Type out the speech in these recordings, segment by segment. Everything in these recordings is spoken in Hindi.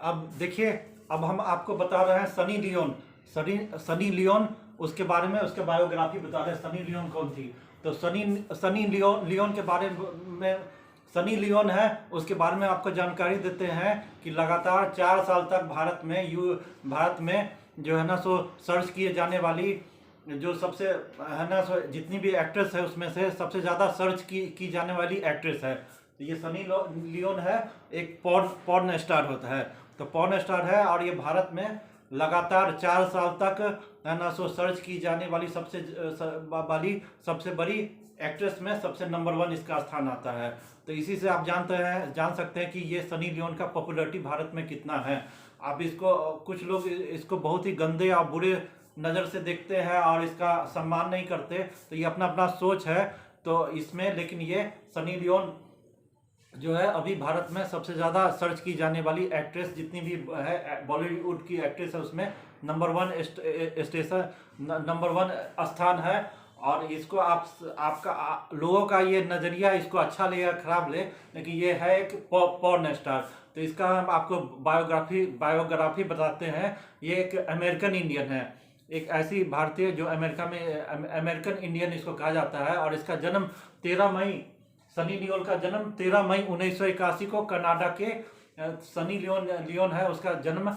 अब देखिए, अब हम आपको बता रहे हैं सनी लियोन। सनी लियोन, उसके बारे में उसके बायोग्राफी बता रहे हैं, सनी लियोन कौन थी। तो सनी लियोन के बारे में, सनी लियोन है, उसके बारे में आपको जानकारी देते हैं कि लगातार 4 साल तक भारत में जो है ना सो सर्च किए जाने वाली, जो सबसे है ना सो जितनी भी एक्ट्रेस है उसमें से सबसे ज़्यादा सर्च की जाने वाली एक्ट्रेस है। तो ये लियोन है, एक पॉर्न स्टार होता है। तो पॉर्न स्टार है और ये भारत में लगातार 4 साल तक है ना सो सर्च की जाने वाली सबसे बड़ी एक्ट्रेस में सबसे नंबर 1 इसका स्थान आता है। तो इसी से आप जान सकते हैं कि ये सनी लियोन का पॉपुलैरिटी भारत में कितना है। आप इसको, कुछ लोग इसको बहुत ही गंदे और बुरे नज़र से देखते हैं और इसका सम्मान नहीं करते, तो ये अपना अपना सोच है। तो इसमें लेकिन ये सनी लियोन जो है अभी भारत में सबसे ज़्यादा सर्च की जाने वाली एक्ट्रेस जितनी भी है, बॉलीवुड की एक्ट्रेस है, उसमें नंबर 1 स्थान है। और इसको लोगों का ये नज़रिया इसको अच्छा ले या खराब ले, लेकिन ये है एक पॉर्न स्टार। तो इसका हम आपको बायोग्राफी बताते हैं। ये एक अमेरिकन इंडियन है, एक ऐसी भारतीय जो अमेरिका में, अमेरिकन इंडियन इसको कहा जाता है। और इसका जन्म 13 मई, सनी लियोन का जन्म 13 मई 1981 को कनाडा के, सनी लियोन है, उसका जन्म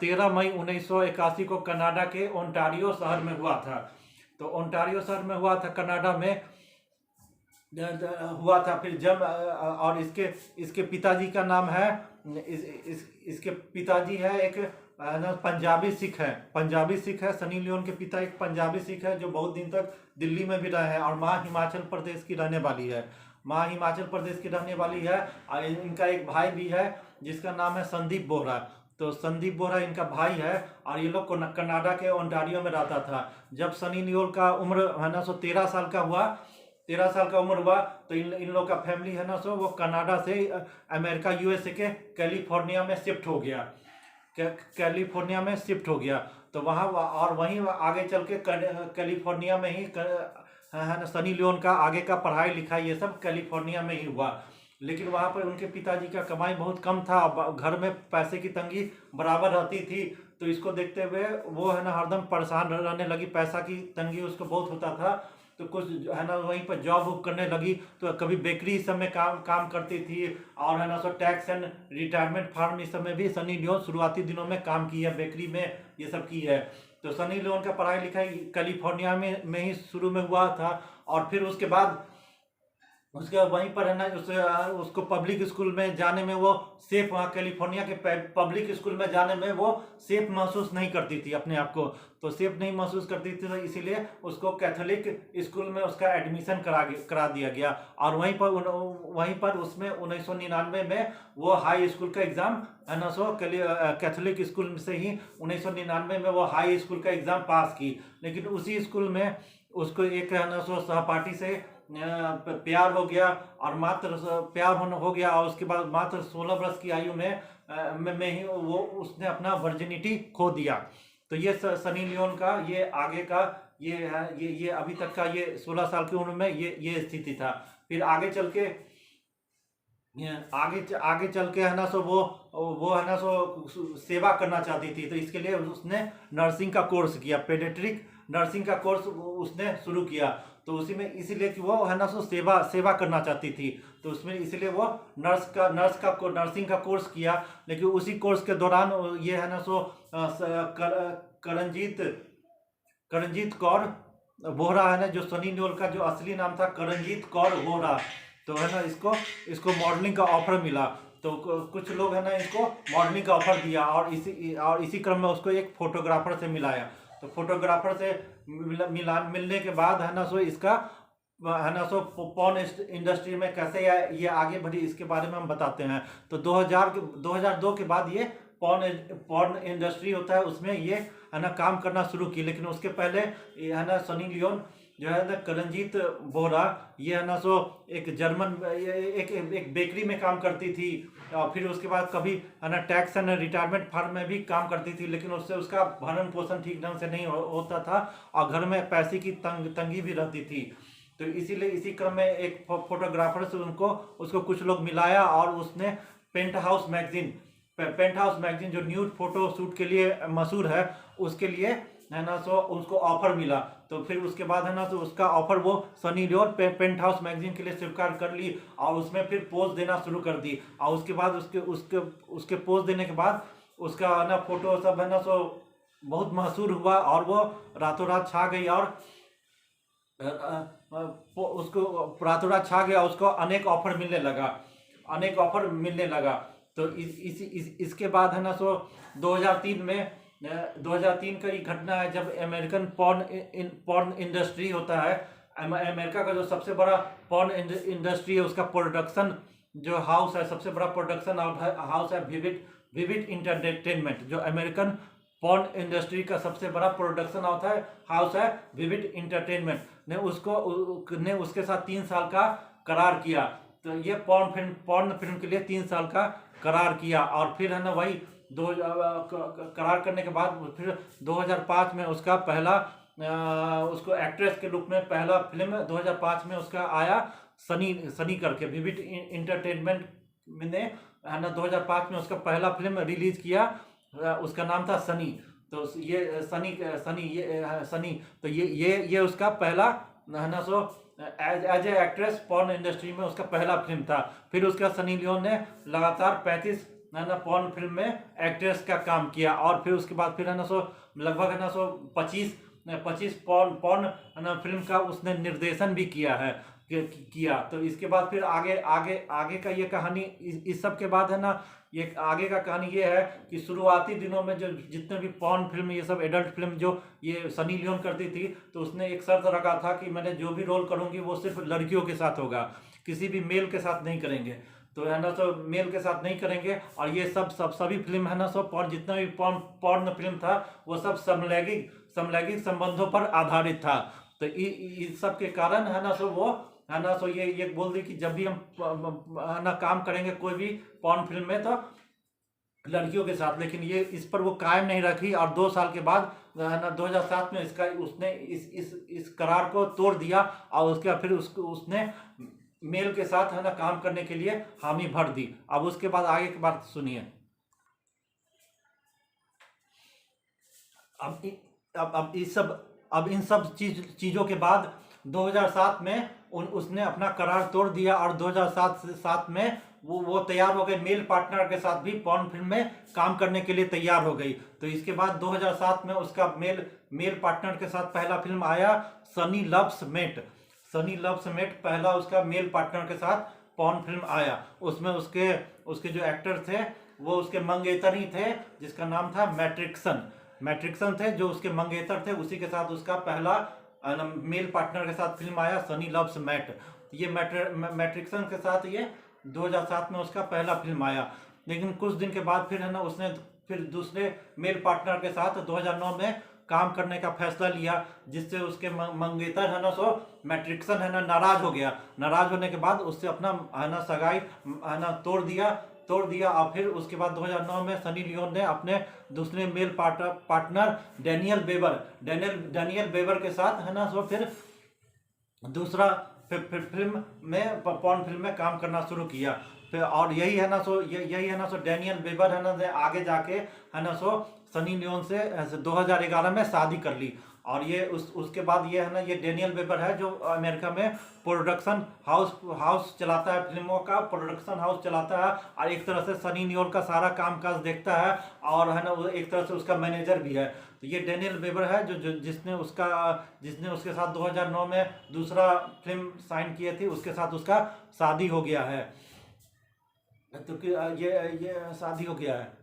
13 मई 1981 को कनाडा के ओंटारियो शहर में हुआ था। तो ओंटारियो शहर में हुआ था, कनाडा में हुआ था। फिर जब और इसके पिताजी का नाम है, इसके पिताजी है एक पंजाबी सिख है। सनी लियोन के पिता एक पंजाबी सिख है जो बहुत दिन तक दिल्ली में भी रहे हैं। और माँ हिमाचल प्रदेश की रहने वाली है। और इनका एक भाई भी है जिसका नाम है संदीप बोहरा। तो संदीप बोहरा इनका भाई है। और ये लोग कनाडा के ओंटारियो में रहता था। जब सनी लियोन का उम्र है ना सो 13 साल का उम्र हुआ, तो इन लोग का फैमिली है ना सो वो कनाडा से अमेरिका, यूएसए के कैलिफोर्निया में शिफ्ट हो गया। तो वहाँ और वहीं आगे चल के कैलिफोर्निया में ही है ना, सनी लियोन का आगे का पढ़ाई लिखाई ये सब कैलिफोर्निया में ही हुआ। लेकिन वहाँ पर उनके पिताजी का कमाई बहुत कम था, घर में पैसे की तंगी बराबर रहती थी। तो इसको देखते हुए वो है ना हरदम परेशान रहने लगी, पैसा की तंगी उसको बहुत होता था। तो कुछ है ना वहीं पर जॉब करने लगी। तो कभी बेकरी सब में काम करती थी। और है ना so tax and retirement form इस सब में भी सनी लियोन शुरुआती दिनों में काम की है, बेकरी में ये सब की है। तो सनी लियोन का पढ़ाई लिखाई कैलिफोर्निया में ही शुरू में हुआ था। और फिर उसके बाद वहीं पर है ना उसको पब्लिक स्कूल में जाने में वो सेफ, वहाँ कैलिफोर्निया के पब्लिक स्कूल में जाने में वो सेफ महसूस नहीं करती थी अपने आप को। तो सेफ नहीं महसूस करती थी, तो इसीलिए उसको कैथोलिक स्कूल में उसका एडमिशन करा दिया गया। और वहीं पर उसमें 1999 में वो हाई स्कूल का एग्ज़ाम है ना सो कैथोलिक स्कूल से ही 1999 में वो हाई स्कूल का एग्ज़ाम पास की। लेकिन उसी स्कूल में उसको एक है ना सो सहपाठी से प्यार हो गया। और प्यार हो गया। और उसके बाद मात्र 16 वर्ष की आयु में ही वो उसने अपना वर्जिनिटी खो दिया। तो ये सनी लियोन का ये आगे का ये है, ये अभी तक का ये 16 साल की उम्र में ये स्थिति था। फिर आगे चल के है ना सो वो है ना सो सेवा करना चाहती थी। तो इसके लिए उसने नर्सिंग का कोर्स किया, पेडियाट्रिक नर्सिंग का कोर्स उसने शुरू किया। तो उसी में इसीलिए कि वो है ना सो सेवा करना चाहती थी। तो उसमें इसीलिए वो नर्सिंग का कोर्स किया। लेकिन उसी कोर्स के दौरान ये है ना सो करणजीत कौर बोहरा है ना, जो सनी लियोन का जो असली नाम था करणजीत कौर बोहरा। तो है ना इसको मॉडलिंग का ऑफर मिला। तो कुछ लोग है ना इसको मॉडलिंग का ऑफर दिया। और इसी क्रम में उसको एक फोटोग्राफर से मिलाया। तो फोटोग्राफर से मिलने के बाद है ना सो इसका है ना सो पॉर्न इंडस्ट्री में कैसे ये आगे बढ़ी, इसके बारे में हम बताते हैं। तो 2002 के बाद ये पॉर्न इंडस्ट्री होता है उसमें ये है ना काम करना शुरू की। लेकिन उसके पहले ये है ना सनी लियोन जो है ना करणजीत बोहरा, ये है ना सो एक जर्मन एक बेकरी में काम करती थी। और फिर उसके बाद कभी है ना टैक्स एंड रिटायरमेंट फर्म में भी काम करती थी। लेकिन उससे उसका भरण पोषण ठीक ढंग से नहीं होता था और घर में पैसे की तंगी भी रहती थी। तो इसीलिए इसी क्रम में एक फोटोग्राफर से उसको कुछ लोग मिलाया और उसने penthouse penthouse magazine जो न्यूड फोटो शूट के लिए मशहूर है, उसके लिए है ना सो उसको ऑफर मिला। तो फिर उसके बाद है ना तो उसका ऑफर वो Sunny Leone penthouse magazine के लिए स्वीकार कर ली और उसमें फिर पोज देना शुरू कर दी। और उसके बाद उसके उसके उसके पोज देने के बाद उसका है ना फोटो सब है ना सो बहुत मशहूर हुआ और वो रातों रात छा गई और उसको रातों रात छा गया, उसको अनेक ऑफर मिलने लगा, अनेक ऑफर मिलने लगा। तो इसके बाद है ना सो 2003 में 2003 का ये घटना है जब अमेरिकन पॉर्न इंडस्ट्री होता है, अमेरिका का जो सबसे बड़ा पॉर्न इंडस्ट्री है, उसका प्रोडक्शन जो हाउस है, सबसे बड़ा प्रोडक्शन हाउस है विविड विविड इंटरटेनमेंट। जो अमेरिकन पॉर्न इंडस्ट्री का सबसे बड़ा प्रोडक्शन हाउस है विविड इंटरटेनमेंट ने उसके साथ 3 साल का करार किया। तो ये पॉर्न फिल्म के लिए 3 साल का करार किया और फिर है ना वही करार करने के बाद फिर 2005 में उसका पहला उसको एक्ट्रेस के रूप में पहला फिल्म 2005 में उसका आया सनी करके। विविड इंटरटेनमेंट ने है ना 2005 में उसका पहला फिल्म रिलीज किया, उसका नाम था सनी। तो ये सनी तो ये उसका पहला है ना so as a actress porn industry में उसका पहला फिल्म था। फिर उसका सनी लियोन ने लगातार 35 है ना पॉर्न फिल्म में एक्ट्रेस का काम किया और फिर उसके बाद फिर है ना सो लगभग है ना सो 25 पॉर्न है ना फिल्म का उसने निर्देशन भी किया है किया। तो इसके बाद फिर आगे का ये कहानी इस सब के बाद है ना ये आगे का कहानी ये है कि शुरुआती दिनों में जो जितने भी पॉर्न फिल्म ये सब एडल्ट फिल्म जो ये सनी लियोन करती थी, तो उसने एक शर्त रखा था कि मैंने जो भी रोल करूंगी वो सिर्फ लड़कियों के साथ होगा, किसी भी मेल के साथ नहीं करेंगे। तो है ना सो मेल के साथ नहीं करेंगे और ये सभी फिल्म है ना सो जितना भी पॉर्न फिल्म था वो सब समलैंगिक संबंधों पर आधारित था। तो इस सब के कारण है ना सो वो है ना सो ये बोल दी कि जब भी हम है ना काम करेंगे कोई भी पॉर्न फिल्म में तो लड़कियों के साथ। लेकिन ये इस पर वो कायम नहीं रखी और 2 साल के बाद है ना 2007 में उसने इस करार को तोड़ दिया और उसके फिर उसने मेल के साथ है ना काम करने के लिए हामी भर दी। अब उसके बाद आगे की बात सुनिए। अब इन सब चीजों के बाद 2007 में उसने अपना करार तोड़ दिया और 2007 में वो तैयार हो गए, मेल पार्टनर के साथ भी पॉर्न फिल्म में काम करने के लिए तैयार हो गई। तो इसके बाद 2007 में उसका मेल पार्टनर के साथ पहला फिल्म आया Sunny loves mate. Sunny loves mate पहला उसका मेल पार्टनर के साथ पॉर्न फिल्म आया। उसमें उसके जो एक्टर थे वो उसके मंगेतर ही थे, जिसका नाम था मैट्रिक्सन थे जो उसके मंगेतर थे। उसी के साथ उसका पहला मेल पार्टनर के साथ फिल्म आया सनी लव्स मैट। ये मैट्रिक्सन के साथ ये 2007 में उसका पहला फिल्म आया। लेकिन कुछ दिन के बाद फिर है ना उसने फिर दूसरे मेल पार्टनर के साथ 2009 में काम करने का फैसला लिया, जिससे उसके मंगेतर है ना सो मैट्रिक्सन है ना नाराज हो गया। नाराज होने के बाद उससे अपना है ना सगाई है ना तोड़ दिया और फिर उसके बाद 2009 में सनी लियोन ने अपने दूसरे मेल पार्टनर डेनियल बेबर के साथ है ना सो फिर दूसरा फिल्म में पॉर्न फिल्म में काम करना शुरू किया। फिर और यही है ना सो डेनियल बेबर है ना आगे जाके है ना सो सनी लियोन से 2011 में शादी कर ली। और ये उसके बाद ये है ना ये डेनियल बेबर है जो अमेरिका में प्रोडक्शन हाउस चलाता है, फिल्मों का प्रोडक्शन हाउस चलाता है और एक तरह से सनी लियोन का सारा कामकाज देखता है और है ना वो एक तरह से उसका मैनेजर भी है। तो ये डेनियल बेबर है जिसने उसके साथ 2009 में दूसरा फिल्म साइन किए थी, उसके साथ उसका शादी हो गया है। तो ये शादी हो गया है।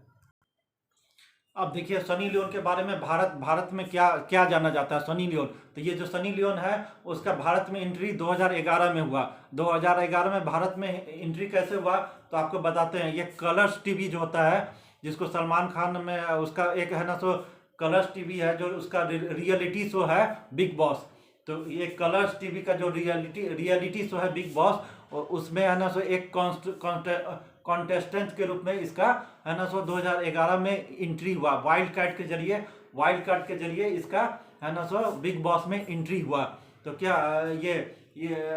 अब देखिए सनी लियोन के बारे में भारत में क्या जाना जाता है सनी लियोन। तो ये जो सनी लियोन है उसका भारत में एंट्री 2011 में हुआ। 2011 में भारत में एंट्री कैसे हुआ तो आपको बताते हैं। ये कलर्स टीवी जो होता है, जिसको सलमान खान में उसका एक है ना सो कलर्स टीवी है जो उसका रियलिटी शो है बिग बॉस। तो ये कलर्स टीवी का जो रियलिटी शो है बिग बॉस, उसमें है ना सो एक कॉन्टेस्टेंट के रूप में इसका है ना सो 2011 में एंट्री हुआ। वाइल्ड कार्ड के जरिए इसका है ना सो बिग बॉस में एंट्री हुआ। तो क्या ये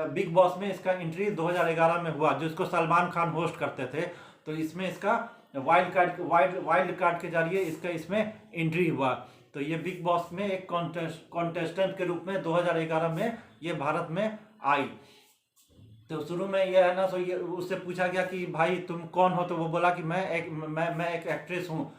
बिग बॉस में इसका एंट्री 2011 में हुआ, जिसको सलमान खान होस्ट करते थे। तो इसमें इसका वाइल्ड कार्ड के जरिए इसका इसमें एंट्री हुआ। तो ये बिग बॉस में एक कॉन्टेस्टेंट के रूप में 2011 में ये भारत में आई। तो शुरू में ये है ना, सो ये उससे पूछा गया कि भाई तुम कौन हो, तो वो बोला कि मैं एक एक्ट्रेस हूँ।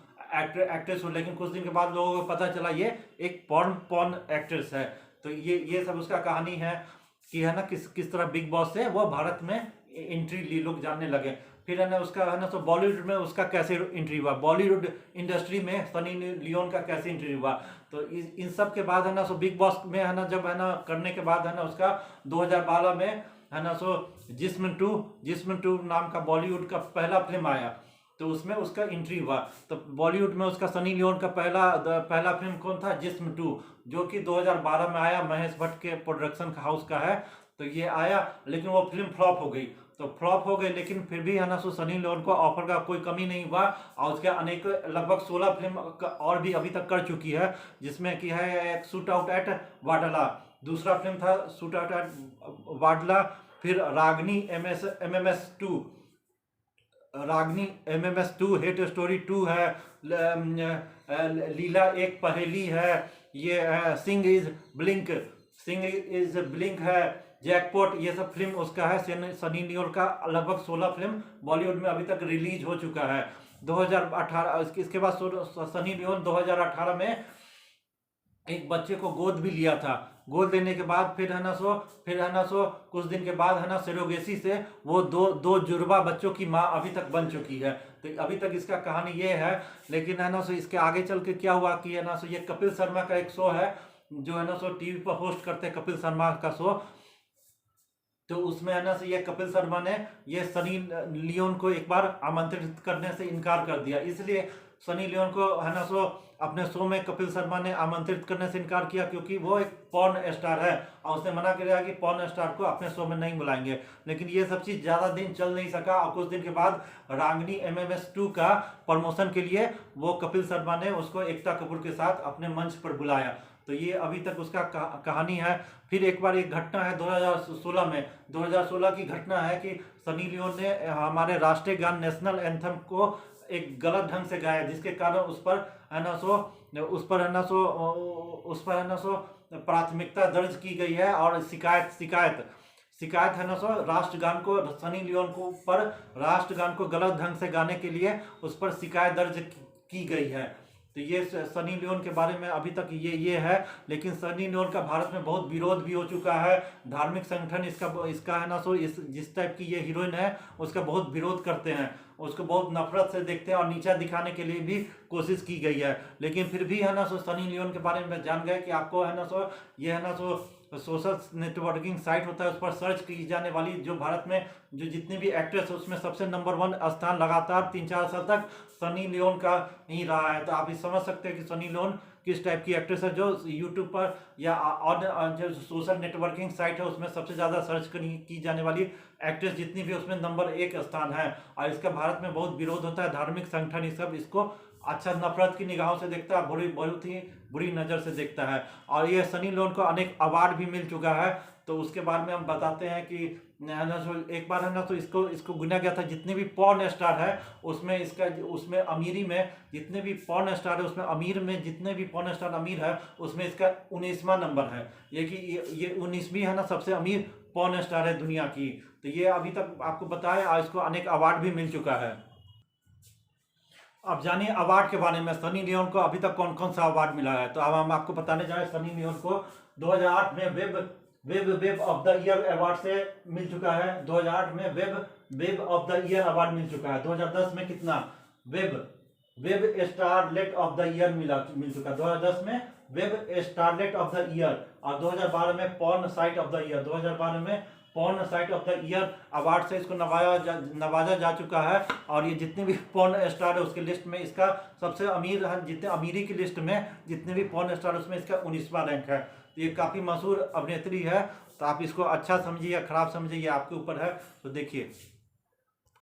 लेकिन कुछ दिन के बाद लोगों को पता चला ये एक पॉर्न एक्ट्रेस है। तो ये सब उसका कहानी है कि है ना किस तरह बिग बॉस से वो भारत में एंट्री ली, लोग जानने लगे। फिर है ना उसका है ना तो बॉलीवुड में उसका कैसे एंट्री हुआ, बॉलीवुड इंडस्ट्री में सनी लियोन का कैसे एंट्री हुआ। तो इन सब के बाद है ना सो बिग बॉस में है ना जब है ना करने के बाद है ना उसका 2012 में है ना सो जिस्म टू नाम का बॉलीवुड का पहला फिल्म आया। तो उसमें उसका एंट्री हुआ। तो बॉलीवुड में उसका सनी लियोन का पहला फिल्म कौन था, जिस्म 2, जो कि 2012 में आया, महेश भट्ट के प्रोडक्शन हाउस का है। तो ये आया, लेकिन वो फिल्म फ्लॉप हो गई। तो फ्लॉप हो गई, लेकिन फिर भी है ना सो सनी लियोन को ऑफर का कोई कमी नहीं हुआ, और उसके अनेक लगभग 16 फिल्म और भी अभी तक कर चुकी है, जिसमें कि है एक शूट आउट एट वाडला, दूसरा फिल्म था शूट आउट एट वाडला। फिर रागनी MMS 2, हेट स्टोरी 2 है, लीला एक पहेली है, ये सिंग इज ब्लिंक है, जैकपॉट, ये सब फिल्म उसका है। सनी लियोन का लगभग 16 फिल्म बॉलीवुड में अभी तक रिलीज हो चुका है। 2018 इसके बाद सनी लियोन 2018 में एक बच्चे को गोद भी लिया था। गोद लेने के बाद फिर है ना सो कुछ दिन के बाद है ना सरोगेसी से वो दो जुड़वा बच्चों की माँ अभी तक बन चुकी है। तो अभी तक इसका कहानी ये है। लेकिन है ना सो इसके आगे चल के क्या हुआ कि है ना सो ये कपिल शर्मा का एक शो है, जो है ना सो टीवी पर होस्ट करते हैं कपिल शर्मा का शो। तो उसमें है ना से ये कपिल शर्मा ने ये सनी लियोन को एक बार आमंत्रित करने से इनकार कर दिया। इसलिए सनी लियोन को है ना सो अपने शो में कपिल शर्मा ने आमंत्रित करने से इनकार किया, क्योंकि वो एक पॉर्न स्टार है, और उसने मना किया कि पॉर्न स्टार को अपने शो में नहीं बुलाएंगे। लेकिन ये सब चीज़ ज़्यादा दिन चल नहीं सका, और कुछ दिन के बाद रागनी MMS 2 का प्रमोशन के लिए वो कपिल शर्मा ने उसको एकता कपूर के साथ अपने मंच पर बुलाया। तो ये अभी तक उसका कहानी है। फिर एक बार एक घटना है 2016 की घटना है कि सनी लियोन ने हमारे राष्ट्रीय गान नेशनल एंथम को एक गलत ढंग से गाया, जिसके कारण उस पर है ना सो प्राथमिकता दर्ज की गई है, और शिकायत है ना सो राष्ट्रगान को, सनी लियोन को पर राष्ट्रगान को गलत ढंग से गाने के लिए उस पर शिकायत दर्ज की गई है। तो ये सनी लियोन के बारे में अभी तक ये है। लेकिन सनी लियोन का भारत में बहुत विरोध भी हो चुका है। धार्मिक संगठन इसका है ना सो जिस टाइप की ये हीरोइन है उसका बहुत विरोध करते हैं, उसको बहुत नफरत से देखते हैं, और नीचा दिखाने के लिए भी कोशिश की गई है। लेकिन फिर भी है ना सो सनी लियोन के बारे में जान गए कि आपको है ना सो ये है ना सो सोशल नेटवर्किंग साइट होता है, उस पर सर्च की जाने वाली जो भारत में जो जितनी भी एक्ट्रेस है उसमें सबसे नंबर 1 स्थान लगातार 3-4 साल तक सनी लियोन का ही रहा है। तो आप ये समझ सकते हैं कि सनी लियोन किस टाइप की एक्ट्रेस है, जो यूट्यूब पर या और जो सोशल नेटवर्किंग साइट है उसमें सबसे ज़्यादा सर्च की जाने वाली एक्ट्रेस जितनी भी उसमें नंबर 1 स्थान है। और इसका भारत में बहुत विरोध होता है, धार्मिक संगठन ये सब इसको अच्छा नफरत की निगाहों से देखता है, बहुत ही बुरी नज़र से देखता है। और ये सनी लियोन को अनेक अवार्ड भी मिल चुका है। तो उसके बारे में हम बताते हैं कि एक बार है ना तो इसको गिना गया था जितने भी पॉर्न स्टार है उसमें अमीरी में जितने भी पॉर्न स्टार है उसमें अमीर में जितने भी पॉर्न स्टार अमीर है उसमें इसका 19वां नंबर है। ये 19वीं है ना सबसे अमीर पॉर्न स्टार है दुनिया की। तो ये अभी तक आपको बताया, और इसको अनेक अवार्ड भी मिल चुका है। अब जानिए अवार्ड के बारे में, सनी लियोन को अभी तक कौन कौन सा अवार्ड मिला है। तो अब हम आपको बताने जा रहे हैं सनी लियोन को 2008 में web of the year award से मिल चुका है। 2008 में web of the year award मिल चुका है। 2010 में कितना web starlet of the year मिल चुका है। 2010 में web starlet of the year, और 2012 में porn site of the year, 2012 में porn site of the year award से इसको नवाजा जा चुका है। और ये जितने भी पॉर्न स्टार है उसके लिस्ट में इसका सबसे अमीर है, जितने अमीरी की लिस्ट में जितने भी पॉर्न स्टार उसमें इसका 19वां रैंक है। तो ये काफ़ी मशहूर अभिनेत्री है। तो आप इसको अच्छा समझिए या खराब समझिए, ये आपके ऊपर है। तो देखिए